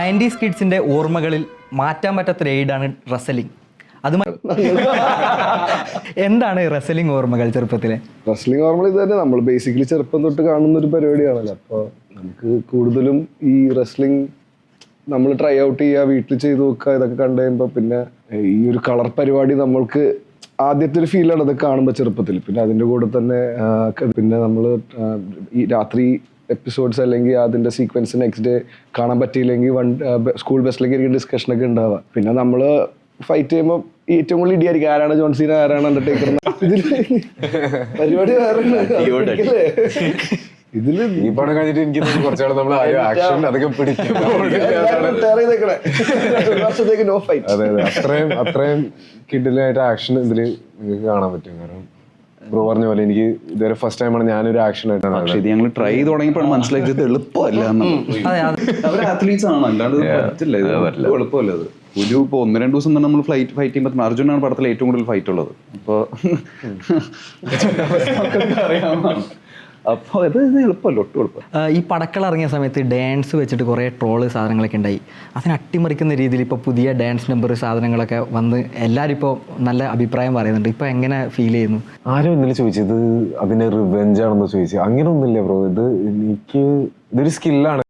90s കിഡ്സിന്റെ ഓർമ്മകളിൽ മാറ്റാൻ പറ്റാത്തൊരു എയ്ഡാണ് റെസ്ലിംഗ്. അത് എന്താണ് റെസ്ലിംഗ് ഓർമ്മകൾ ചെറുപ്പത്തിലെ? റെസ്ലിംഗ് ഓർമ്മകൾ ഇത് തന്നെ, നമ്മൾ ബേസിക്കലി ചെറുപ്പം തൊട്ട് കാണുന്ന ഒരു പരിപാടിയാണല്ലോ. അപ്പോൾ നമുക്ക് കൂടുതലും ഈ റെസ്ലിംഗ് നമ്മൾ ട്രൈ ഔട്ട് ചെയ്യുക, വീട്ടിൽ ചെയ്ത് നോക്കുക, ഇതൊക്കെ കണ്ടു കഴിയുമ്പോൾ പിന്നെ ഈ ഒരു കളർ പരിപാടി നമ്മൾക്ക് ആദ്യത്തെ ഒരു ഫീലാണ് അതൊക്കെ കാണുമ്പോൾ ചെറുപ്പത്തിൽ. പിന്നെ അതിൻ്റെ കൂടെ തന്നെ പിന്നെ നമ്മൾ ഈ രാത്രി എപ്പിസോഡ്സ് അല്ലെങ്കിൽ അതിൻ്റെ സീക്വൻസ് നെക്സ്റ്റ് ഡേ കാണാൻ പറ്റിയില്ലെങ്കിൽ സ്കൂൾ ബസ്സിലേക്ക് ഡിസ്കഷനൊക്കെ ഉണ്ടാവുക. പിന്നെ നമ്മൾ ഫൈറ്റ് ചെയ്യുമ്പോൾ ഏറ്റവും കൂടുതൽ ഇടിയായിരിക്കും, ആരാണ് ജോൺസീന, ആരാണ് അണ്ടർടേക്കർ. പരിപാടി വേറെ ഇതില് ഈ പടം കഴിഞ്ഞിട്ട് എനിക്ക് കുറച്ചാണ് നമ്മൾ ആക്ഷൻ അതൊക്കെ പിടിക്കും. അതെ അതെ, അത്രയും കിഡിലായിട്ട് ആക്ഷൻ ഇതില് നിങ്ങൾക്ക് കാണാൻ പറ്റും. കാരണം ബ്രോ പറഞ്ഞ പോലെ എനിക്ക് ഇതുവരെ ഫസ്റ്റ് ടൈമാണ് ഞാനൊരു ആക്ഷൻ ആയിട്ടാണ്. പക്ഷേ ഇത് ഞങ്ങൾ ട്രൈ ചെയ്ത് തുടങ്ങിയപ്പോഴാണ് മനസ്സിലാക്കിയത് എളുപ്പമല്ല. അവർ അത്ലീറ്റ്സ് ആണ്, അല്ലാണ്ട് പറ്റില്ല, ഇത് എളുപ്പമല്ല. അത് ഒരു ഇപ്പോൾ 1-2 ദിവസം തന്നെ നമ്മൾ ഫൈറ്റ് ചെയ്യുമ്പോൾ അർജുനാണ് പടത്തിൽ ഏറ്റവും കൂടുതൽ ഫൈറ്റ് ഉള്ളത്. അപ്പോൾ അറിയാവുന്നതാണ്. അപ്പോൾ ഇത് എളുപ്പമല്ല, ഒട്ടും എളുപ്പം. ഈ പടക്കൾ ഇറങ്ങിയ സമയത്ത് ഡാൻസ് വെച്ചിട്ട് കുറേ ട്രോള് സാധനങ്ങളൊക്കെ ഉണ്ടായി. അതിനെ അട്ടിമറിക്കുന്ന രീതിയിൽ ഇപ്പോൾ പുതിയ ഡാൻസ് നമ്പർ സാധനങ്ങളൊക്കെ വന്ന് എല്ലാവരും ഇപ്പോൾ നല്ല അഭിപ്രായം പറയുന്നുണ്ട്. ഇപ്പോൾ എങ്ങനെ ഫീൽ ചെയ്യുന്നു? ആരും ഇന്നലെ ചോദിച്ചത് അതിന്റെ റിവെഞ്ച് ആണെന്ന് ചോദിച്ചു. അങ്ങനെ ഒന്നുമില്ല ബ്രോ, ഇതൊരു സ്കില്ലാണ്.